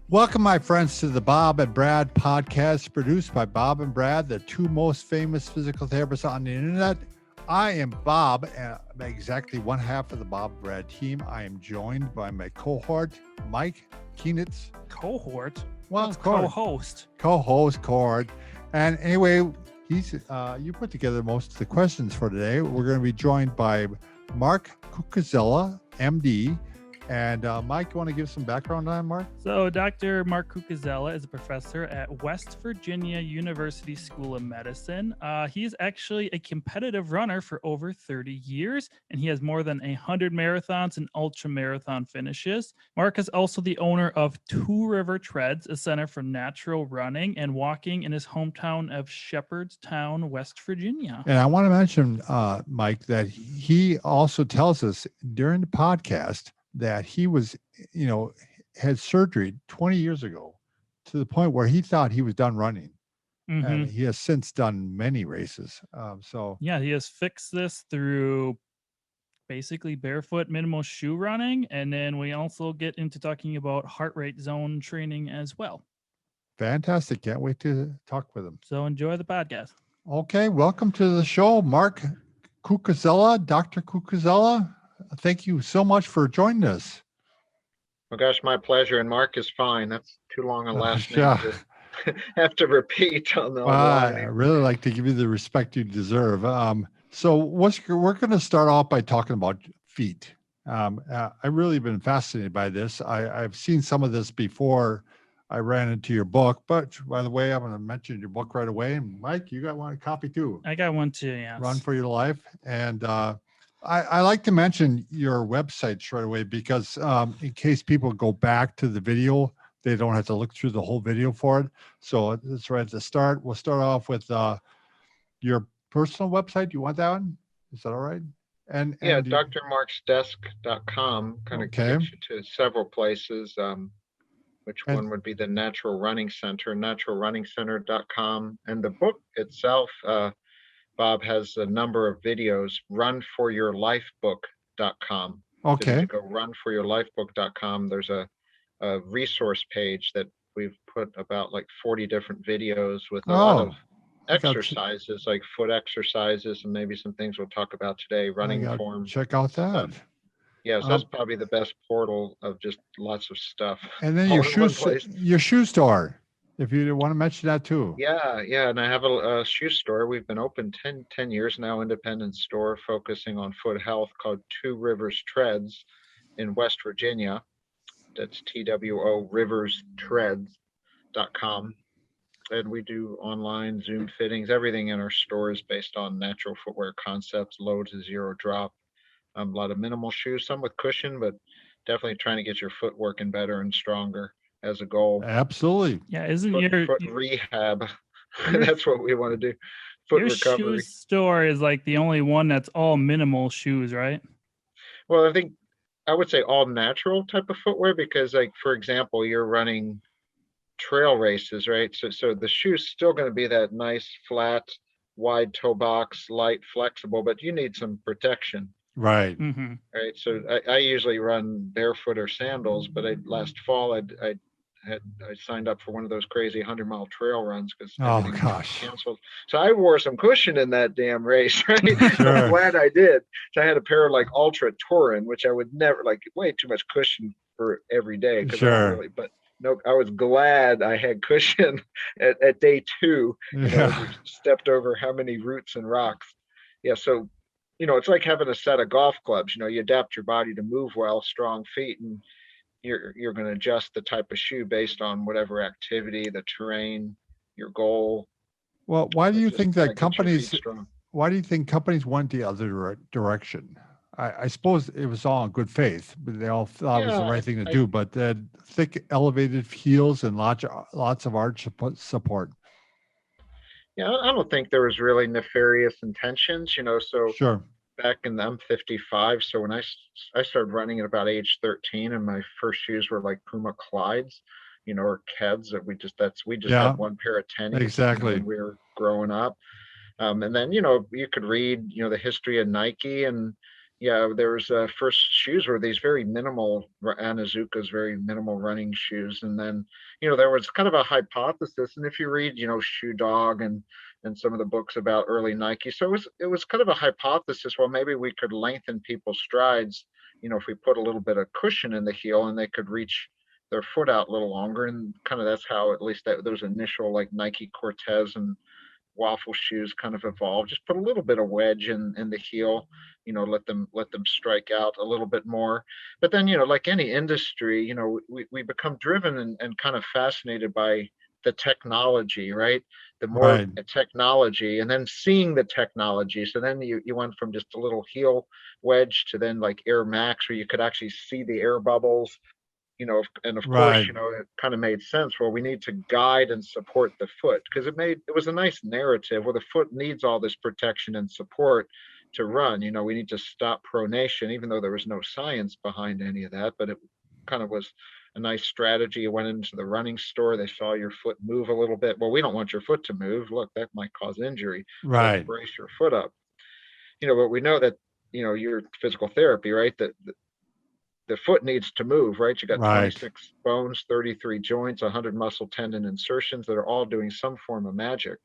Welcome, my friends, to the Bob and Brad podcast, produced by Bob and Brad, the two most famous physical therapists on the internet. I am Bob, and I'm exactly one half of the Bob and Brad team. I am joined by my cohort, Mike Keenitz. Cohort? Well, co-host. Cohort. And anyway, you put together most of the questions for today. We're going to be joined by Mark Cucuzzella MD. And Mike, you want to give some background on Mark? So Dr. Mark Cucuzzella is a professor at West Virginia University School of Medicine. He's actually a competitive runner for over 30 years, and he has more than 100 marathons and ultra marathon finishes. Mark is also the owner of Two River Treads, a center for natural running and walking in his hometown of Shepherdstown, West Virginia. And I want to mention, Mike, that he also tells us during the podcast that he was, had surgery 20 years ago to the point where he thought he was done running. Mm-hmm. And he has since done many races. Yeah, he has fixed this through basically barefoot minimal shoe running. And then we also get into talking about heart rate zone training as well. Fantastic. Can't wait to talk with him. So enjoy the podcast. Okay. Welcome to the show, Mark Cucuzzella, Dr. Cucuzzella. Thank you so much for joining us. Oh gosh, my pleasure. And Mark is fine. That's too long a last name Yeah. to have to repeat on the I really like to give you the respect you deserve. So we're going to start off by talking about feet. I've really been fascinated by this. I've seen some of this before I ran into your book, but by the way, I'm going to mention your book right away. And Mike, you got one copy too. I got one too, yes. Run for Your Life. And I like to mention your website straight away because in case people go back to the video, they don't have to look through the whole video for it. So it's right at the start. We'll start off with your personal website. You want that one? Is that all right? And yeah, drmarksdesk.com kind of gets you to several places. One would be the Natural Running Center, naturalrunningcenter.com. And the book itself, Bob, has a number of videos, runforyourlifebook.com. Okay. So if you go runforyourlifebook.com, there's a resource page that we've put about like 40 different videos with a lot of exercises, like foot exercises and maybe some things we'll talk about today, running forms. Check out that. Yeah, so that's probably the best portal of just lots of stuff. And then your shoe store, if you want to mention that too. Yeah. And I have a shoe store. We've been open 10 years now, independent store focusing on foot health called Two Rivers Treads in West Virginia. That's TWO riverstreads.com. And we do online Zoom fittings. Everything in our store is based on natural footwear concepts, low to zero drop. A lot of minimal shoes, some with cushion, but definitely trying to get your foot working better and stronger as a goal. Absolutely. Yeah, isn't foot rehab? That's what we want to do. Foot recovery. Shoe store is like the only one that's all minimal shoes, right? Well, I would say all natural type of footwear because, like, for example, you're running trail races, right? So the shoe's still going to be that nice, flat, wide toe box, light, flexible, but you need some protection. Right. Mm-hmm. Right. So I usually run barefoot or sandals, but last fall I signed up for one of those crazy 100-mile trail runs because everything was canceled. So I wore some cushion in that damn race, right? Sure. I'm glad I did. So I had a pair of like Ultra Touring, which I would never way too much cushion for every day. Sure. But no, I was glad I had cushion at day 2. Yeah. Stepped over how many roots and rocks. Yeah. So, it's like having a set of golf clubs. You adapt your body to move well, strong feet, and you're going to adjust the type of shoe based on whatever activity, the terrain, your goal. Well, why do you think that companies went the other direction? I suppose it was all in good faith, but they all thought it was the right thing to do. But thick, elevated heels and lots of arch support. Yeah, I don't think there was really nefarious intentions, so sure. Back in I'm 55. So when I started running at about age 13 and my first shoes were like Puma Clydes, or Keds that we just had one pair of tennies. Exactly. When we were growing up. And then, you could read, the history of Nike and, Yeah, there was first shoes were these very minimal Anazuka's very minimal running shoes, and then there was kind of a hypothesis, and if you read Shoe Dog and some of the books about early Nike, so it was kind of a hypothesis. Well, maybe we could lengthen people's strides, if we put a little bit of cushion in the heel, and they could reach their foot out a little longer, and kind of that's how at least those initial like Nike Cortez and waffle shoes kind of evolved. Just put a little bit of wedge in the heel, let them strike out a little bit more. But then, like any industry, we become driven and kind of fascinated by the technology, right? The more Right. technology, and then seeing the technology. So then you went from just a little heel wedge to then like Air Max, where you could actually see the air bubbles, and of course, Right. it kind of made sense. Well, we need to guide and support the foot because it was a nice narrative where the foot needs all this protection and support to run. We need to stop pronation, even though there was no science behind any of that, but it kind of was a nice strategy. You went into the running store, they saw your foot move a little bit. Well, we don't want your foot to move. Look, that might cause injury. So let's Right. brace your foot up. But we know that, your physical therapy, right? That the foot needs to move, right? You got Right. 26 bones, 33 joints, 100 muscle tendon insertions that are all doing some form of magic.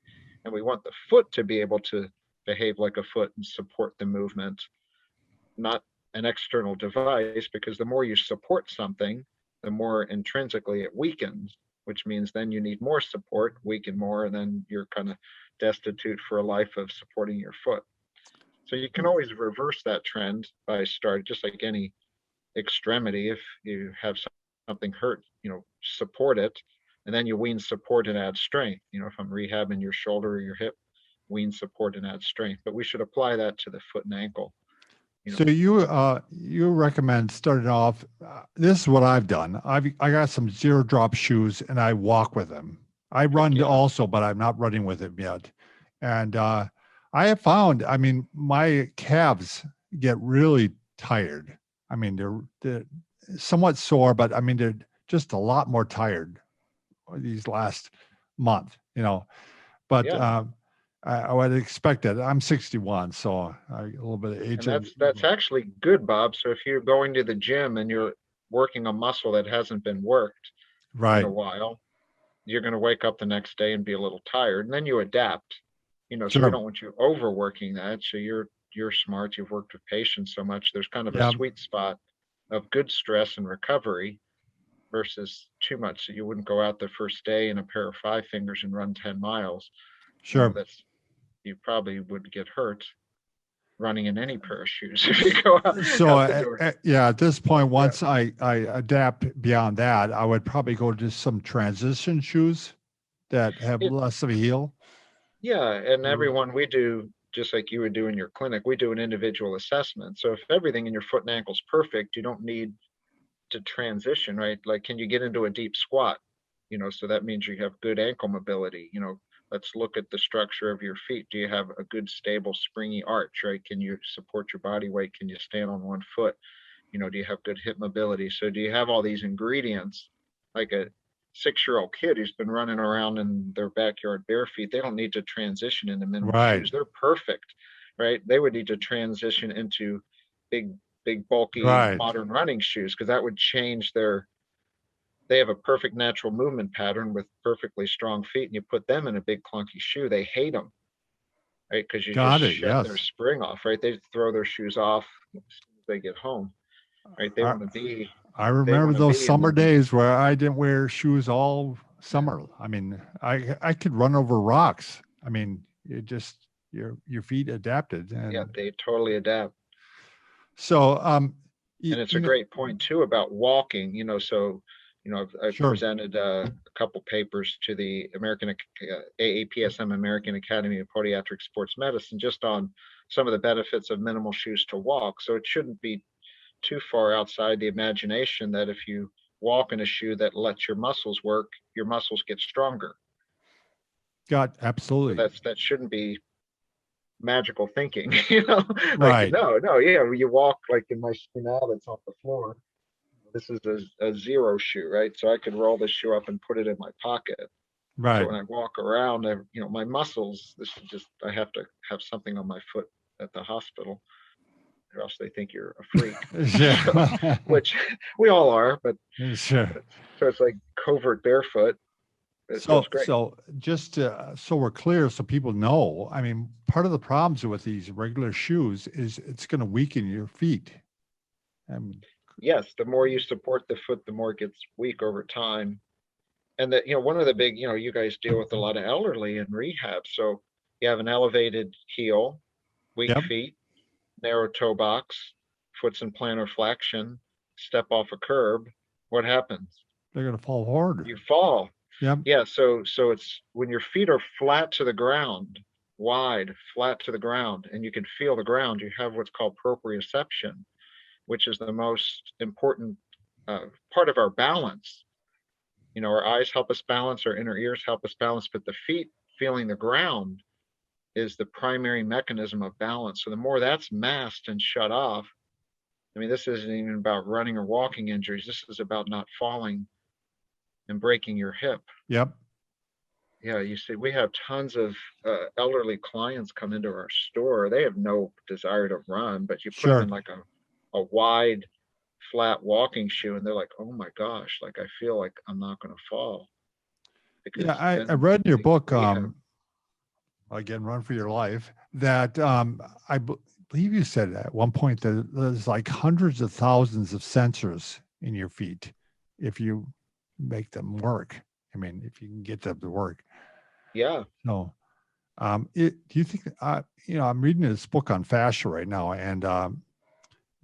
And we want the foot to be able to behave like a foot and support the movement, not an external device, because the more you support something, the more intrinsically it weakens, which means then you need more support, weaken more, and then you're kind of destitute for a life of supporting your foot. So you can always reverse that trend by starting, just like any extremity. If you have something hurt, support it, and then you wean support and add strength. If I'm rehabbing your shoulder or your hip, wean support and add strength. But we should apply that to the foot and ankle. So you recommend starting off. This is what I've done. I got some zero drop shoes and I walk with them. I Heck run yeah. also, but I'm not running with them yet. And I have found, I mean, my calves get really tired. I mean, they're somewhat sore, but I mean, they're just a lot more tired these last month. But Yeah. I would expect it. I'm 61, so a little bit of age. And that's actually good, Bob. So if you're going to the gym and you're working a muscle that hasn't been worked in a Right. while, you're going to wake up the next day and be a little tired, and then you adapt. So we Sure. don't want you overworking that. So you're smart. You've worked with patients so much. There's kind of a Yeah. sweet spot of good stress and recovery versus too much. So you wouldn't go out the first day in a pair of five fingers and run 10 miles. Sure. That's you probably would get hurt running in any pair of shoes if you go So out the door. yeah, at this point, Yeah. once I adapt beyond that, I would probably go to some transition shoes that have It, less of a heel. yeah. And Mm. everyone we do, just like you would do in your clinic, we do an individual assessment. So if everything in your foot and ankle's perfect, you don't need to transition, right? Like, can you get into a deep squat? So that means you have good ankle mobility. Let's look at the structure of your feet. Do you have a good, stable, springy arch, right? Can you support your body weight? Can you stand on one foot? Do you have good hip mobility? So do you have all these ingredients? Like a 6-year-old kid who's been running around in their backyard bare feet, they don't need to transition into minimal Right. shoes. They're perfect, right? They would need to transition into big, big, bulky Right. modern running shoes because that would change they have a perfect natural movement pattern with perfectly strong feet, and you put them in a big clunky shoe, they hate them, right? Because you just Got it. shed their Yes. spring off, right? They throw their shoes off as soon as they get home, right? They I, want to be, I they remember want to those be in summer the, days where I didn't wear shoes all summer. I mean, I could run over rocks. I mean, it just your feet adapted, yeah, and they totally adapt. so And it's a great point too about walking, so, I've sure. presented a couple papers to the AAPSM, American Academy of Podiatric Sports Medicine, just on some of the benefits of minimal shoes to walk. So it shouldn't be too far outside the imagination that if you walk in a shoe that lets your muscles work, your muscles get stronger. Got So absolutely that shouldn't be magical thinking, like right. no, yeah, you walk like in my shoe now that's on the floor. This is a zero shoe, right? So I could roll this shoe up and put it in my pocket. So Right. when I walk around, my muscles, this is just, I have to have something on my foot at the hospital. or else they think you're a freak. Yeah. Which we all are, but Sure. so it's like covert barefoot. It feels great. So just so we're clear, so people know, I mean, part of the problems with these regular shoes is it's going to weaken your feet. I mean, Yes, the more you support the foot, the more it gets weak over time. And that, one of the big, you guys deal with a lot of elderly in rehab. So you have an elevated heel, weak yep, feet, narrow toe box, foot's in plantar flexion, step off a curb. What happens? they're going to fall hard. You fall. Yep, Yeah, so it's when your feet are flat to the ground, wide, flat to the ground, and you can feel the ground, you have what's called proprioception, which is the most important part of our balance. Our eyes help us balance, our inner ears help us balance, but the feet feeling the ground is the primary mechanism of balance. So the more that's masked and shut off, I mean, this isn't even about running or walking injuries. This is about not falling and breaking your hip. yep, Yeah, you see, we have tons of elderly clients come into our store. They have no desire to run, but you put them sure. in like a wide, flat walking shoe, and they're like, "Oh my gosh, like I feel like I'm not going to fall." Because Yeah, I then read in your they book, rehab. again, Run for Your Life, that I believe you said at one point that there's like hundreds of thousands of sensors in your feet if you make them work. I mean, if you can get them to work. Yeah, No. Do you think, I'm reading this book on fascia right now, and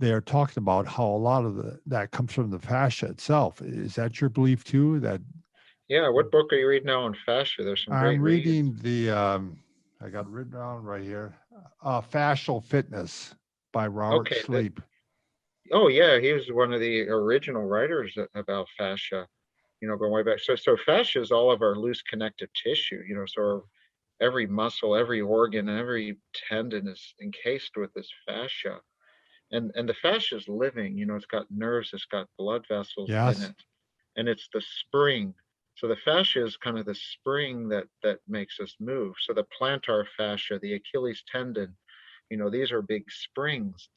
they're talking about how a lot of that comes from the fascia itself. Is that your belief too? That yeah. What book are you reading now on fascia? There's some I'm great reads. reading I got it written down right here, Fascial Fitness by Robert Okay. Sleep. Oh yeah, he was one of the original writers about fascia. Going way back. So fascia is all of our loose connective tissue. So every muscle, every organ, every tendon is encased with this fascia. And the fascia is living. It's got nerves, it's got blood vessels in Yes. it, and it's the spring. So the fascia is kind of the spring that makes us move. So the plantar fascia, the Achilles tendon, these are big springs.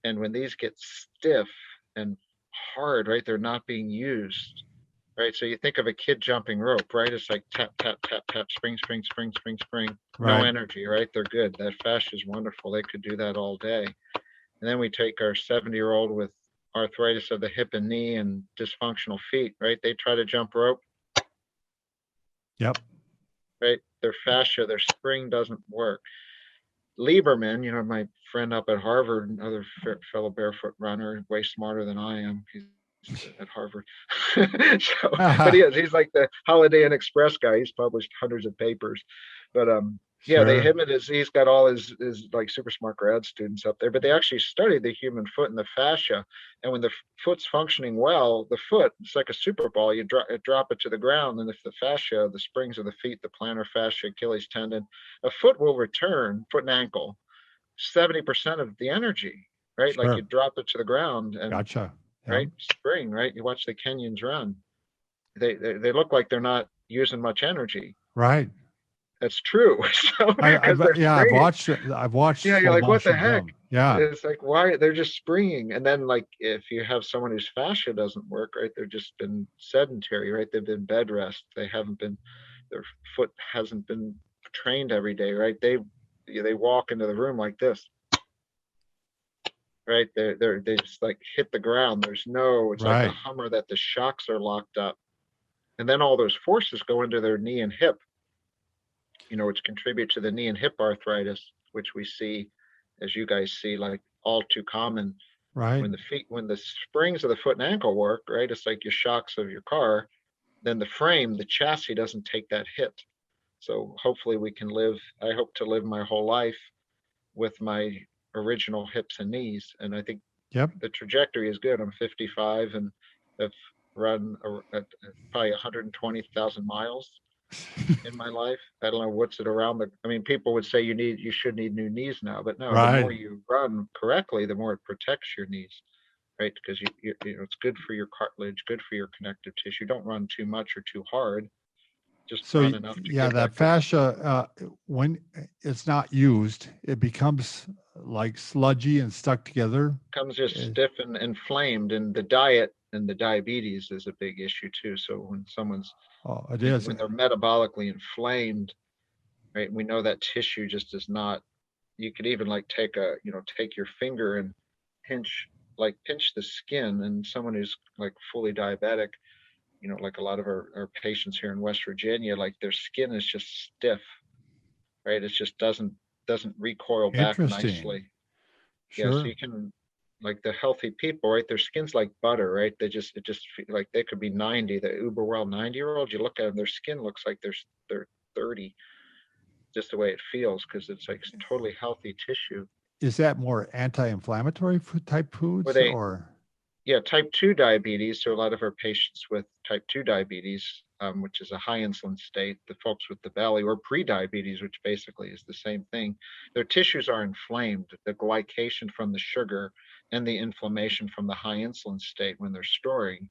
And when these get stiff and hard, right, they're not being used. Right. So you think of a kid jumping rope, right? It's like tap, tap, tap, tap, spring, spring, spring, spring, spring. No Right. energy, right? They're good. That fascia is wonderful. They could do that all day. And then we take our 70-year-old with arthritis of the hip and knee and dysfunctional feet, right? They try to jump rope, Yep. right? Their fascia, their spring doesn't work. Lieberman, my friend up at Harvard, another fellow barefoot runner, way smarter than I am. He's at Harvard. But he's like the Holiday Inn Express guy. He's published hundreds of papers. But yeah, Sure. he's got all his like super smart grad students up there, but they actually studied the human foot and the fascia. And when the foot's functioning well, the foot, it's like a super ball. You drop it to the ground, and if the fascia, the springs of the feet, the plantar fascia, Achilles tendon, a foot will return, foot and ankle, 70% of the energy, right? Like you Sure. drop it to the ground and Gotcha. Yep. right, spring, right? You watch the Kenyans run. They look like they're not using much energy. Right. That's true. So because they're I've springing. watched it. I've watched Yeah, you're slow like, what the motion heck? film. Yeah. It's like, why they're just springing. And then like if you have someone whose fascia doesn't work, right, they've just been sedentary, right? They've been bed rest. They haven't been, their foot hasn't been trained every day, right? They walk into the room like this, right? They just like hit the ground. It's like a Right. Hummer that the shocks are locked up. And then all those forces go into their knee and hip, which contribute to the knee and hip arthritis, which we see, as you guys see, like all too common Right. when the springs of the foot and ankle work, right? It's like your shocks of your car. Then the frame, the chassis doesn't take that hit. So hopefully I hope to live my whole life with my original hips and knees. And I think Yep. the trajectory is good. I'm 55 and have run probably 120,000 miles in my life. I don't know what's it around I mean, people would say you should need new knees now, but no, the more Right. you run correctly, the more it protects your knees, right? Because it's good for your cartilage, good for your connective tissue. Don't run too much or too hard. Just So run enough to yeah, give that that good. fascia, when it's not used, it becomes like sludgy and stuck together. Comes just Eh, stiff and inflamed, and the diet and the diabetes is a big issue too. So when someone's, Oh, it is. when they're metabolically inflamed, right, we know that tissue just is not, you could even like take a, take your finger and pinch, pinch the skin, and someone who's like fully diabetic, like a lot of our patients here in West Virginia, like their skin is just stiff, right? It just doesn't recoil back Interesting. nicely. Yeah, so Sure. you can, like the healthy people, right? Their skin's like butter, right? It just like they could be 90, the uber well 90-year-old. You look at them, their skin looks like they're 30, just the way it feels, because it's like totally healthy tissue. Is that more anti-inflammatory food type Where foods they, or? yeah, type 2 diabetes. So a lot of our patients with type 2 diabetes, which is a high insulin state, the folks with the belly, or pre-diabetes, which basically is the same thing, their tissues are inflamed. The glycation from the sugar and the inflammation from the high insulin state when they're storing,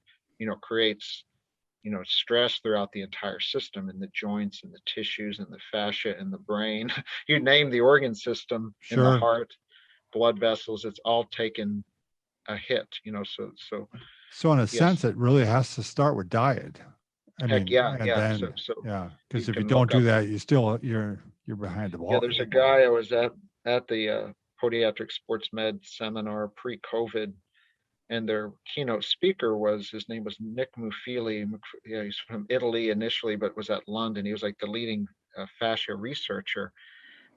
creates, stress throughout the entire system, in the joints and the tissues and the fascia and the brain. You name the organ system, in the Sure. heart, blood vessels, it's all taken a hit, So in a yes, sense, it really has to start with diet. I heck mean, yeah, and yeah. So then, so yeah, you because if you can don't look do up. that, you're behind the Yeah, ball, there's a eight ball. guy I was at the podiatric sports med seminar pre-COVID, and their keynote speaker was, his name was Nick Mufili. Yeah, he's from Italy initially, but was at London. He was like the leading fascia researcher,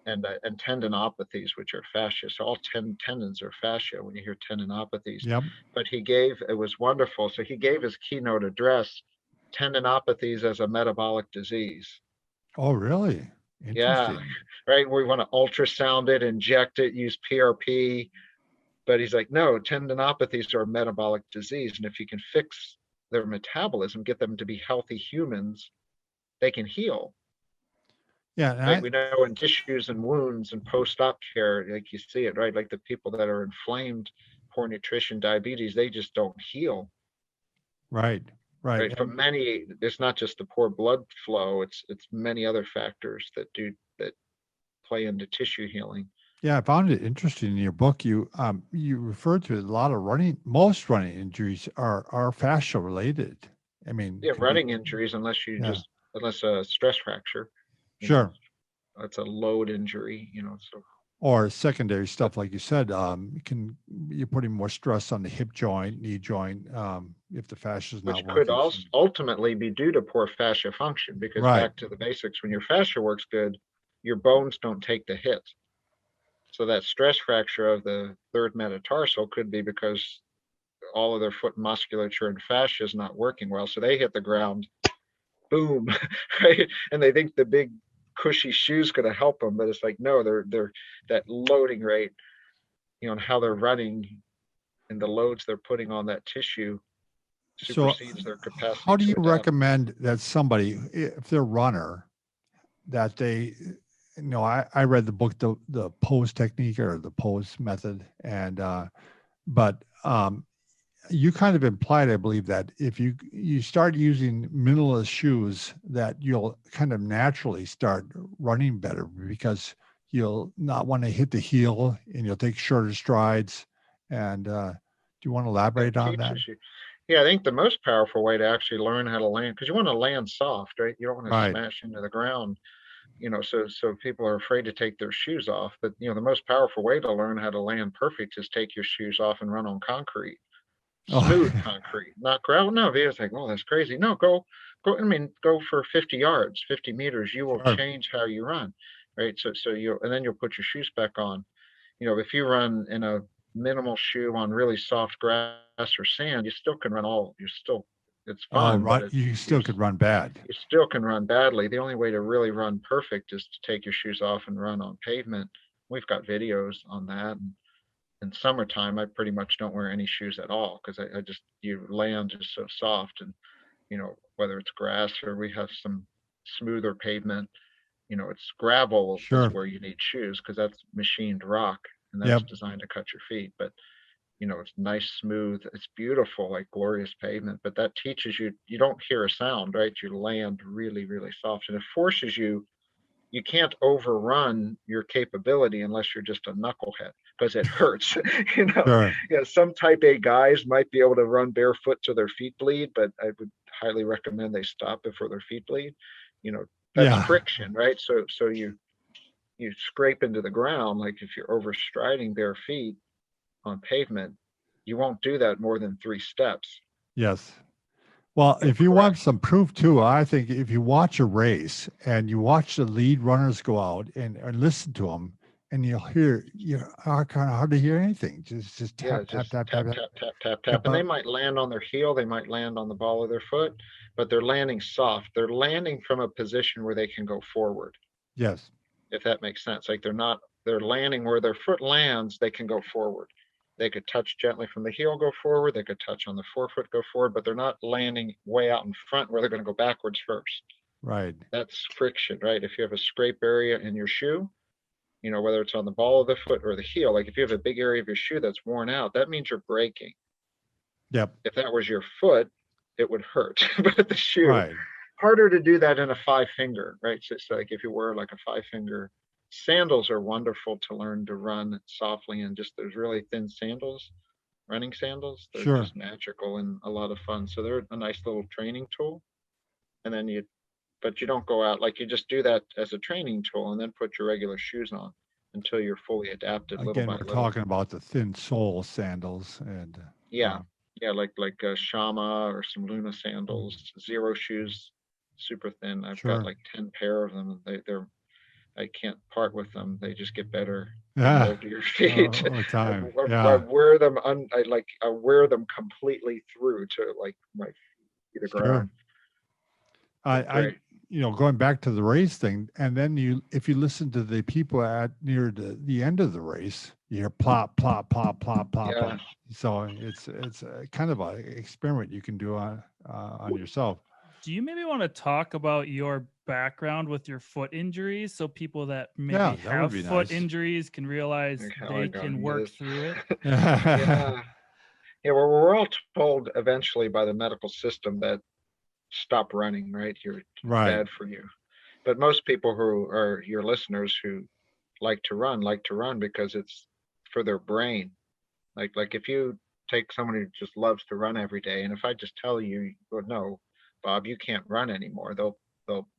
and tendinopathies, which are fascia. So all tendons are fascia when you hear tendinopathies. Yep. But it was wonderful. So he gave his keynote address, tendinopathies as a metabolic disease. Oh, really? Yeah, Interesting. right. We want to ultrasound it, inject it, use PRP. But he's like, no, tendinopathies are a metabolic disease. And if you can fix their metabolism, get them to be healthy humans, they can heal. Yeah, and Right. We know in tissues and wounds and post-op care, like you see it, right? Like the people that are inflamed, poor nutrition, diabetes, they just don't heal. right, right. Right. From many, it's not just the poor blood flow, it's many other factors that play into tissue healing. Yeah, I found it interesting in your book. You referred to a lot of most running injuries are fascia related. I mean, Yeah, could be, running injuries, yeah, unless a stress fracture, you know, sure. it's a load injury, so Or secondary but stuff, like you said, you're putting more stress on the hip joint, knee joint, if the fascia is which not could working. also ultimately be due to poor fascia function, because Right. back to the basics, when your fascia works good, your bones don't take the hit. So that stress fracture of the third metatarsal could be because all of their foot musculature and fascia is not working well. So they hit the ground, boom, right? And they think the big cushy shoe's going to help them, but it's like, no, they're that loading rate, and how they're running and the loads they're putting on that tissue So, supersedes their how capacity do you to adapt. recommend that somebody, if they're a runner, that I read the book, the pose technique or the pose method, and but you kind of implied, I believe, that if you start using minimalist shoes, that you'll kind of naturally start running better because you'll not want to hit the heel and you'll take shorter strides. And do you want to It elaborate on that? teaches you. Yeah, I think the most powerful way to actually learn how to land, because you want to land soft, right? You don't want to Right. smash into the ground, so people are afraid to take their shoes off. But the most powerful way to learn how to land perfect is take your shoes off and run on concrete, Oh, smooth concrete, not gravel. No, it's like, oh, that's crazy. No, go. I mean, go for 50 yards, 50 meters. You will sure. change how you run, right? So and then you'll put your shoes back on. If you run in a minimal shoe on really soft grass or sand, you still can run it's Oh, fun, but right. You you're still could run bad. you still can run badly. The only way to really run perfect is to take your shoes off and run on pavement. We've got videos on that. And in summertime, I pretty much don't wear any shoes at all, because I just, you land just so soft. And, whether it's grass or we have some smoother pavement, it's gravel is Sure. where you need shoes, because that's machined rock and that's Yep. designed to cut your feet. But it's nice, smooth, it's beautiful, like glorious pavement. But that teaches you, you don't hear a sound, right? You land really, really soft, and it forces you, you can't overrun your capability unless you're just a knucklehead, because it hurts. You know, Sure. some type A guys might be able to run barefoot till their feet bleed, but I would highly recommend they stop before their feet bleed. You know, that's Yeah. friction, right? So you scrape into the ground. Like if you're overstriding bare feet on pavement, you won't do that more than 3 steps. Yes. Well, if you want Correct. some proof too, I think if you watch a race and you watch the lead runners go out and listen to them, and you'll hear, you are kind of hard to hear anything. Just Yeah, tap, tap, just tap, tap, tap, tap, tap, tap, tap, tap. tap And they up. might land on their heel, they might land on the ball of their foot, but they're landing soft. They're landing from a position where they can go forward, Yes. if that makes sense. Like they're landing where their foot lands, they can go forward. They could touch gently from the heel, go forward. They could touch on the forefoot, go forward, but they're not landing way out in front where they're going to go backwards first. Right. That's friction, right? If you have a scrape area in your shoe, whether it's on the ball of the foot or the heel, like if you have a big area of your shoe that's worn out, that means you're braking. Yep. If that was your foot, it would hurt. But the shoe, Right. harder to do that in a 5-finger, right? So like if you wear like a 5-finger, sandals are wonderful to learn to run softly in. Just there's really thin sandals, running sandals. They're Sure. just magical and a lot of fun. So they're a nice little training tool. And then but you don't go out, like you just do that as a training tool and then put your regular shoes on until you're fully adapted little Again, by we're little. talking about the thin sole sandals and Yeah. Yeah, like Shama or some Luna sandals, Zero shoes, super thin. I've got sure. like 10 pair of them. I can't part with them. They just get better and Yeah. mold to your feet. All the time. I Yeah. wear them I wear them completely through to like my feet the Sure. ground. I Great. going back to the race thing, and then if you listen to the people at near the end of the race, you hear plop, plop, plop, plop, plop, Yeah. plop. So it's a kind of an experiment you can do on yourself. Do you maybe want to talk about your background with your foot injuries so people that maybe Yeah, that would have be foot nice. injuries can realize Like how I they got can into work this. through it? Yeah. Yeah, well, we're all told eventually by the medical system that stop running, right? It's Right. bad for you. But most people who are your listeners who like to run because it's for their brain. Like if you take someone who just loves to run every day, and if I just tell you, well, no, Bob, you can't run anymore, they'll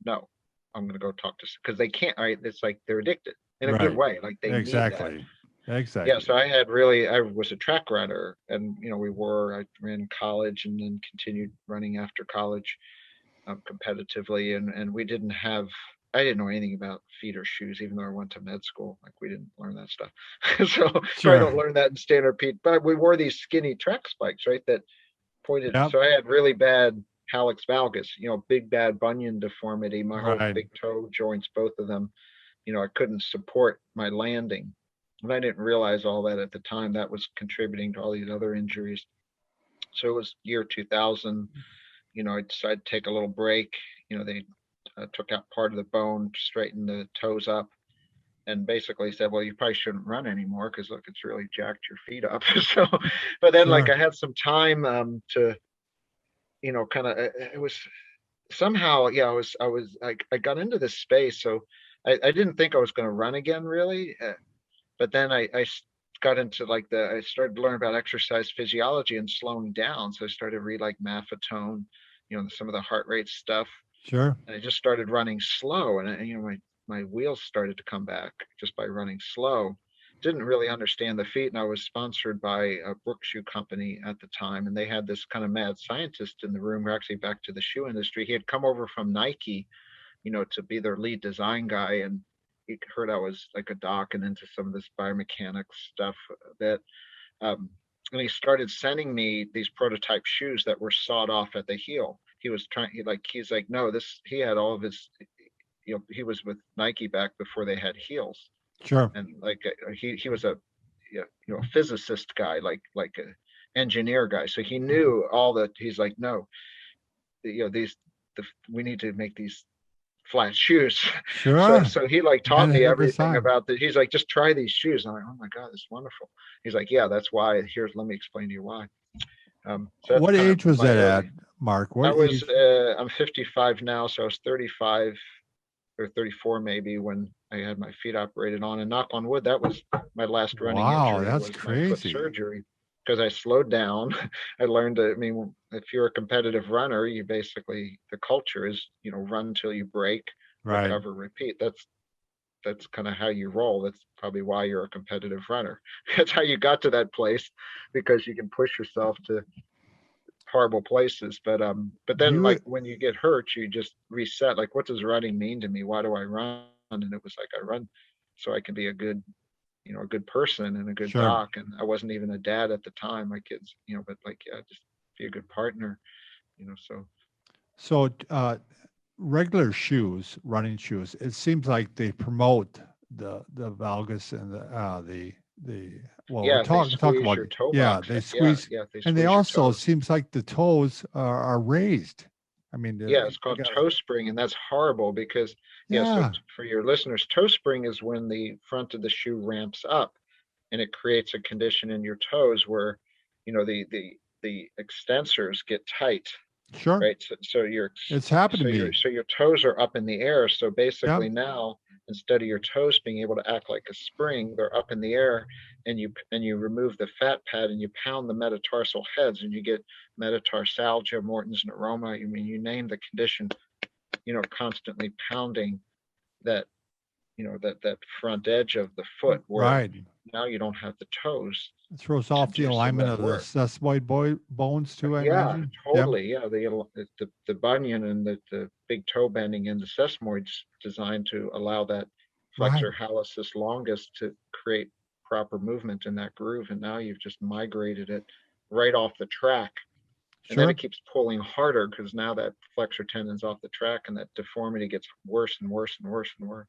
no, I'm gonna go talk to, because they can't, right? It's like they're addicted in a good Right. way. Like they need that. Exactly. Yeah, Exactly. so I was a track runner, and I ran college and then continued running after college, competitively, and I didn't know anything about feet or shoes, even though I went to med school. Like we didn't learn that stuff. So probably Sure. don't learn that in standard Pete, but we wore these skinny track spikes, right? That pointed. Yep. So I had really bad hallux valgus, big bad bunion deformity, my whole Right. big toe joints, both of them. I couldn't support my landing. And I didn't realize all that at the time. That was contributing to all these other injuries. So it was year 2000. I decided to take a little break. They took out part of the bone, straightened the toes up, and basically said, well, you probably shouldn't run anymore because look, it's really jacked your feet up. So, but then like Sure. I had some time to, kind of, it was somehow, yeah, I got into this space. So I didn't think I was going to run again really. But then I got into I started to learn about exercise physiology and slowing down. So I started to read like Maffetone, some of the heart rate stuff. Sure. And I just started running slow, and my wheels started to come back just by running slow. Didn't really understand the feet, and I was sponsored by a Brook Shoe Company at the time, and they had this kind of mad scientist in the room. We're actually back to the shoe industry. He had come over from Nike, to be their lead design guy, and he heard I was like a doc and into some of this biomechanics stuff that, and he started sending me these prototype shoes that were sawed off at the heel. He's like, no, he had all of his, he was with Nike back before they had heels. Sure. And like, he was a physicist guy, like a engineer guy. So he knew all that. He's like, no, we need to make these flat shoes. Sure. So he like taught Ahead me of his everything time. about that. He's like, just try these shoes. I'm like, oh my God, that's wonderful. He's like, yeah, that's why. Let me explain to you why. So that's What kind of age was my that at, early- Mark? I What was age? I'm 55 now, so I was 35 or 34 maybe when I had my feet operated on. And knock on wood, that was my last running Wow, injury, that's was my foot crazy. surgery, because I slowed down. I learned that, I mean, if you're a competitive runner, you basically, the culture is, you know, run till you break, Right. recover, repeat. That's kind of how you roll. That's probably why you're a competitive runner. That's how you got to that place, because you can push yourself to horrible places. But then, You, like, when you get hurt, you just reset. Like, what does running mean to me? Why do I run? And it was like, I run so I can be a good, you know, a good person and a good sure. doc. And I wasn't even a dad at the time, my kids, you know, but like, yeah, just be a good partner, you know. So So, regular shoes, running shoes, it seems like they promote the valgus and the well, we yeah, they talk squeeze about, your toe yeah, box. they Yeah, squeeze, yeah, they and they squeeze your also toes. seems like the toes are raised. I mean, Yeah, it's I called got toe spring, and that's horrible because, yeah, so yeah, for your listeners, toe spring is when the front of the shoe ramps up, and it creates a condition in your toes where, you know, the extensors get tight, sure, right? So your it's happened to me. so your toes are up in the air. So Yeah, basically now, instead of your toes being able to act like a spring, they're up in the air, and you remove the fat pad and you pound the metatarsal heads, and you get metatarsalgia, Morton's neuroma. I mean, you name the condition, you know, constantly pounding that, you know, that front edge of the foot, where right. now you don't have the toes It throws to off the do some of alignment that of the work. sesamoid bones too, I Yeah, imagine. Yeah, totally. Yeah, the bunion and the big toe bending in the sesamoids designed to allow that right, flexor hallucis longus to create proper movement in that groove, and now you've just migrated it right off the track, and then sure. it keeps pulling harder because now that flexor tendon's off the track, and that deformity gets worse and worse and worse and worse.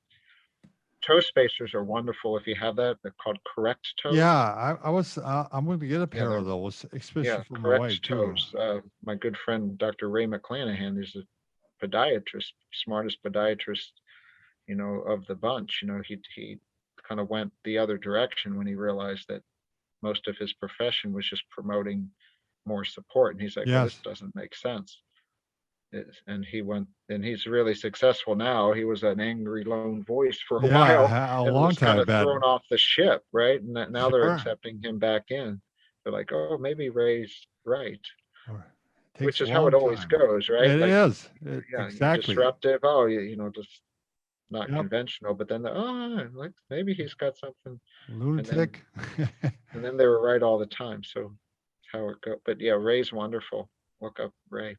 Toe spacers are wonderful if you have that. They're called correct Yeah, toes. I'm going to get a Yeah, pair of those, especially yeah, for my correct wife too. toes. My good friend Dr. Ray McClanahan is a podiatrist, smartest podiatrist, you know, of the bunch. You know, he kind of went the other direction when he realized that most of his profession was just promoting more support, and he's like, well, this Yes. doesn't make sense. And he went, and he's really successful now. He was an angry lone voice for a while Yeah, a and long was kind time, I of bet. thrown off the ship, right? And that now they're Sure. accepting him back in. They're like, oh, maybe Ray's right, Or it takes which a is how it long always time. goes, right? It Like, is. yeah, you're Exactly. disruptive. Oh, you know, just not Yep. conventional. But then, like maybe he's got something, and then Lunatic. they were right all the time. So that's how it goes. But yeah, Ray's wonderful. Look up Ray.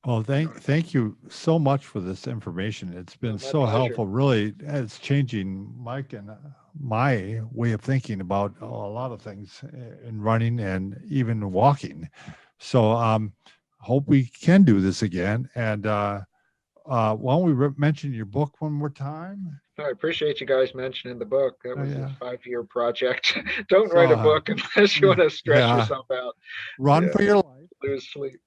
Well, You know, thank you so much for this information. It's been my so pleasure. helpful. Really, it's changing Mike and my way of thinking about a lot of things in running and even walking. So, hope we can do this again. And why don't we mention your book one more time? I appreciate you guys mentioning the book. That Oh was a yeah. 5-year project. Don't So, write a book unless you want to stress yeah, yourself out. run Yeah, for your life. lose sleep.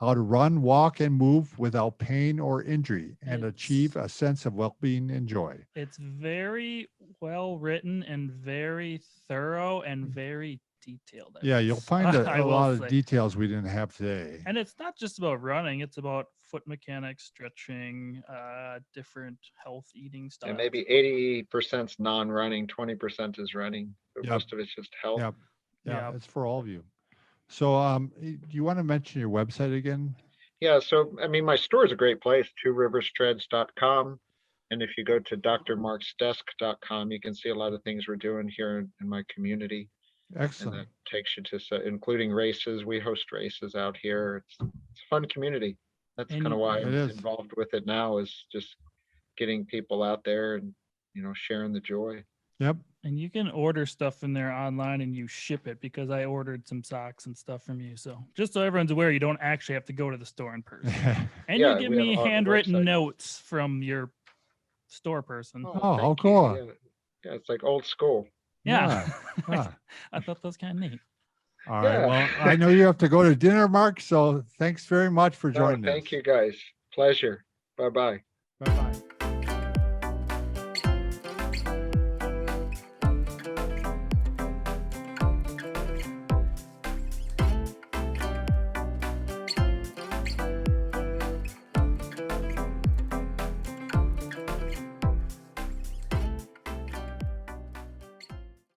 How to run, walk, and move without pain or injury and achieve It's a sense of well-being and joy. it's very well written and very thorough and very detailed. Yeah, you'll find I a will lot of say. details we didn't have today. And it's not just about running, it's about foot mechanics, stretching, different health eating And styles. maybe 80% non-running, 20% is running. But Yep. most of it's just health. Yep. Yeah, Yep. it's for all of you. So, do you want to mention your website again? Yeah, so I mean, my store is a great place, tworiverstreads.com. And if you go to drmarksdesk.com, you can see a lot of things we're doing here in my community. And Excellent. that takes you to, including races. We host races out here. It's a fun community. That's kind of And why It I'm is. involved with it now, is just getting people out there and, you know, sharing the joy. Yep. and you can order stuff in there online and you ship it, because I ordered some socks and stuff from you. So just so everyone's aware, you don't actually have to go to the store in person. And Yeah, you give we have me it on the handwritten website. notes from your store person. Oh, how thank cool. you. Yeah. Yeah, it's like old school. Yeah. Yeah. I thought that was kind of neat. All right. Yeah. Well, I know you have to go to dinner, Mark. So thanks very much for No, joining us. thank you guys. Pleasure. Bye-bye.